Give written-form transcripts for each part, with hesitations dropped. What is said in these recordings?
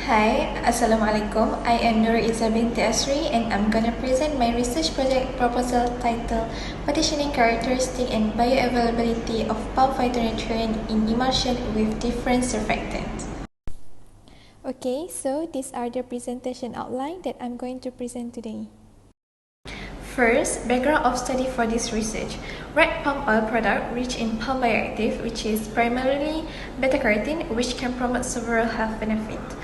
Hi, Assalamualaikum. I am Nurul Izzah Binti ASRI and I'm gonna present my research project proposal titled Partitioning Characteristic and Bioavailability of Palm Phytonutrient in Emulsion with Different Surfactants. Okay, so these are the presentation outline that I'm going to present today. First, background of study for this research. Red palm oil product rich in palm bioactive, which is primarily beta-carotene, which can promote several health benefits.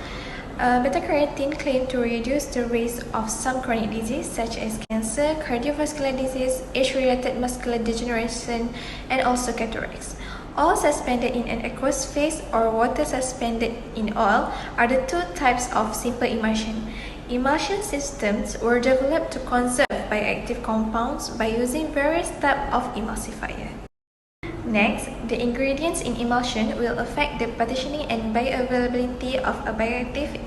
Beta-carotene claimed to reduce the risk of some chronic disease such as cancer, cardiovascular disease, age-related muscular degeneration, and also cataracts. Oil suspended in an aqueous phase or water suspended in oil are the two types of simple emulsion. Emulsion systems were developed to conserve bioactive compounds by using various types of emulsifier. Next, the ingredients in emulsion will affect the partitioning and bioavailability of a bioactive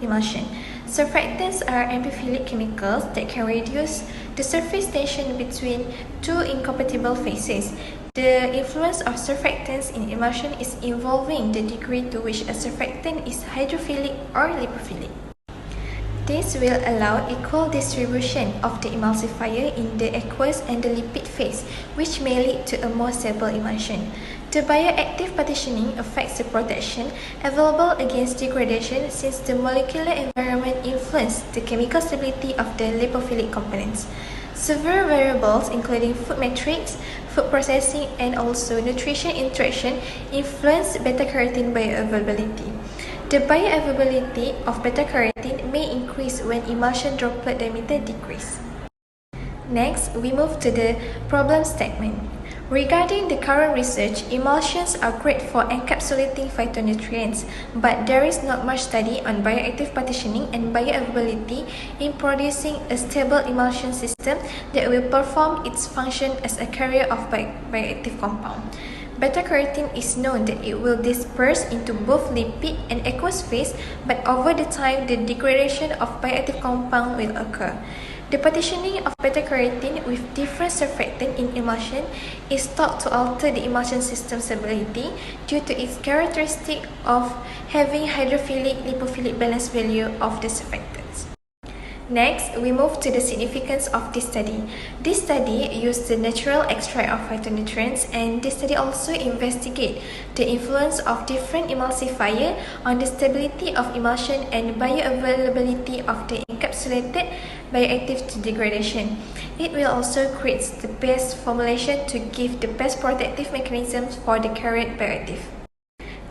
emulsion. Surfactants are amphiphilic chemicals that can reduce the surface tension between two incompatible phases. The influence of surfactants in emulsion is involving the degree to which a surfactant is hydrophilic or lipophilic. This will allow equal distribution of the emulsifier in the aqueous and the lipid phase, which may lead to a more stable emulsion. The bioactive partitioning affects the protection available against degradation since the molecular environment influences the chemical stability of the lipophilic components. Several variables including food matrix, food processing, and also nutrition interaction influence beta-carotene bioavailability. The bioavailability of beta-carotene may increase when emulsion droplet diameter decreases. Next, we move to the problem statement. Regarding the current research, emulsions are great for encapsulating phytonutrients, but there is not much study on bioactive partitioning and bioavailability in producing a stable emulsion system that will perform its function as a carrier of bioactive compound. Beta-carotene is known that it will disperse into both lipid and aqueous phase, but over the time, the degradation of bioactive compound will occur. The partitioning of beta-carotene with different surfactant in emulsion is thought to alter the emulsion system stability due to its characteristic of having hydrophilic-lipophilic balance value of the surfactants. Next, we move to the significance of this study. This study used the natural extract of phytonutrients, and this study also investigates the influence of different emulsifiers on the stability of emulsion and bioavailability of the encapsulated bioactive to degradation. It will also create the best formulation to give the best protective mechanisms for the carried bioactive.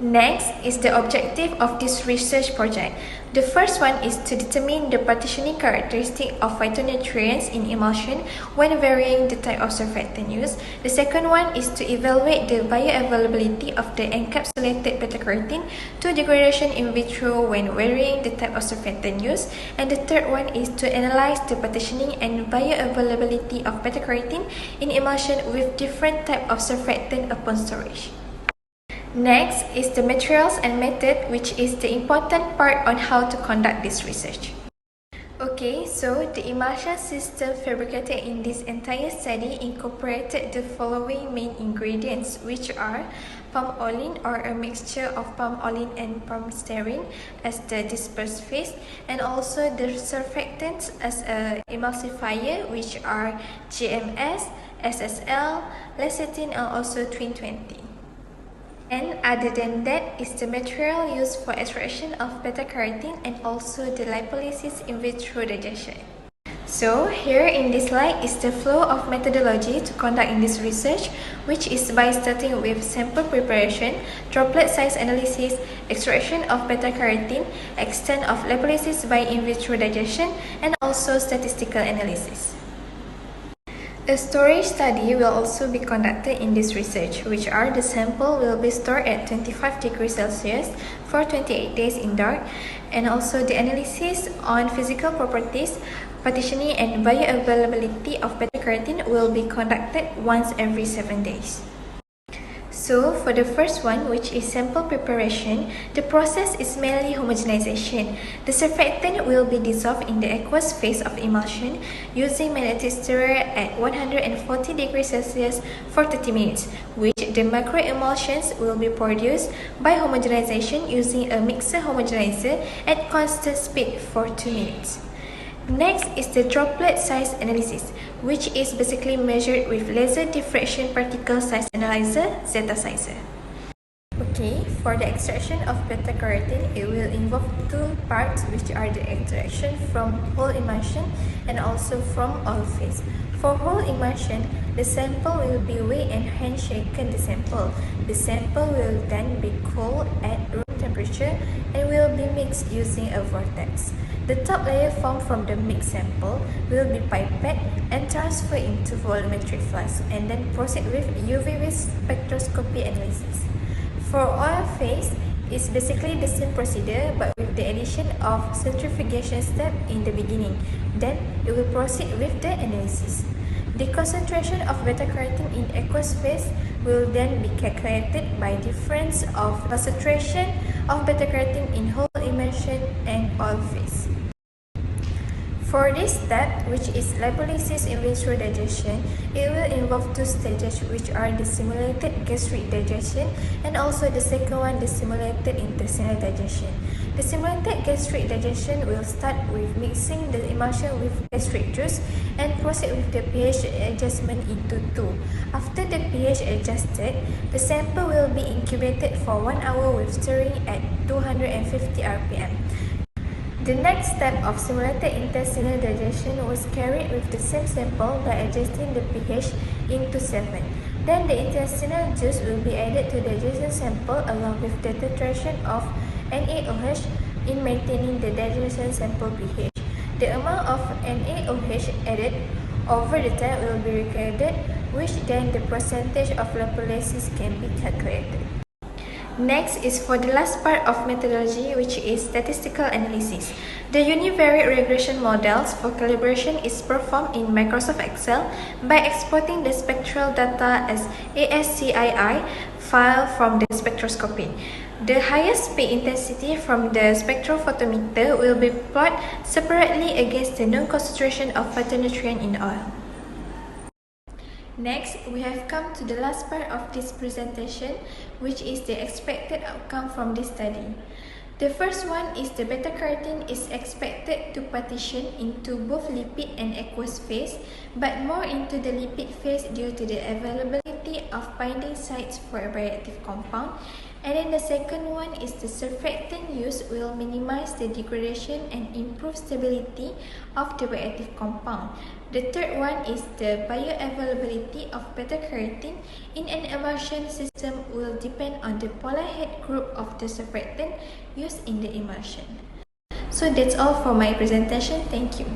Next is the objective of this research project. The first one is to determine the partitioning characteristic of phytonutrients in emulsion when varying the type of surfactant used. The second one is to evaluate the bioavailability of the encapsulated beta-carotene to degradation in vitro when varying the type of surfactant used. And the third one is to analyze the partitioning and bioavailability of beta-carotene in emulsion with different type of surfactant upon storage. Next is the materials and method, which is the important part on how to conduct this research. Okay, so the emulsion system fabricated in this entire study incorporated the following main ingredients, which are palm oil or a mixture of palm oil and palm styrene as the dispersed phase, and also the surfactants as a emulsifier, which are GMS, SSL, lecithin, and also twin 20. And other than that is the material used for extraction of beta-carotene and also the lipolysis in vitro digestion. So here in this slide is the flow of methodology to conduct in this research, which is by starting with sample preparation, droplet size analysis, extraction of beta-carotene, extent of lipolysis by in vitro digestion, and also statistical analysis. A storage study will also be conducted in this research, which are the sample will be stored at 25 degrees Celsius for 28 days in dark, and also the analysis on physical properties, partitioning, and bioavailability of beta-carotene will be conducted once every 7 days. So for the first one, which is sample preparation, the process is mainly homogenization. The surfactant will be dissolved in the aqueous phase of emulsion using magnetic stirrer at 140 degrees Celsius for 30 minutes, which the microemulsions will be produced by homogenization using a mixer homogenizer at constant speed for 2 minutes. Next is the droplet size analysis, which is basically measured with laser diffraction particle size analyzer, zeta sizer. Okay, for the extraction of beta-carotene, it will involve two parts, which are the extraction from whole emulsion and also from oil phase. For whole emulsion, the sample will be weighed and hand-shaken the sample. The sample will then be cooled at room temperature and will be mixed using a vortex. The top layer formed from the mixed sample will be pipetted and transferred into volumetric flask and then proceed with UV spectroscopy analysis. For oil phase, it's basically the same procedure but with the addition of centrifugation step in the beginning. Then it will proceed with the analysis. The concentration of beta-carotene in aqueous phase will then be calculated by difference of concentration of beta-carotene in whole emulsion and oil phase. For this step, which is lipolysis in vitro digestion, it will involve two stages, which are the simulated gastric digestion and also the second one, the simulated intestinal digestion. The simulated gastric digestion will start with mixing the emulsion with gastric juice and proceed with the pH adjustment into 2. After the pH adjusted, the sample will be incubated for 1 hour with stirring at 250 rpm. The next step of simulated intestinal digestion was carried with the same sample by adjusting the pH into 7. Then the intestinal juice will be added to the digestion sample along with the titration of NaOH in maintaining the digestion sample pH. The amount of NaOH added over the time will be recorded, which then the percentage of lipolysis can be calculated. Next is for the last part of methodology, which is statistical analysis. The univariate regression models for calibration is performed in Microsoft Excel by exporting the spectral data as ASCII file from the spectroscopy. The highest peak intensity from the spectrophotometer will be plotted separately against the known concentration of phytonutrient in oil. Next, we have come to the last part of this presentation, which is the expected outcome from this study. The first one is the beta-carotene is expected to partition into both lipid and aqueous phase, but more into the lipid phase due to the availability of binding sites for a bioactive compound. And then the second one is the surfactant use will minimize the degradation and improve stability of the bioactive compound. The third one is the bioavailability of beta-carotene in an emulsion system will depend on the polar head group of the surfactant used in the emulsion. So that's all for my presentation. Thank you.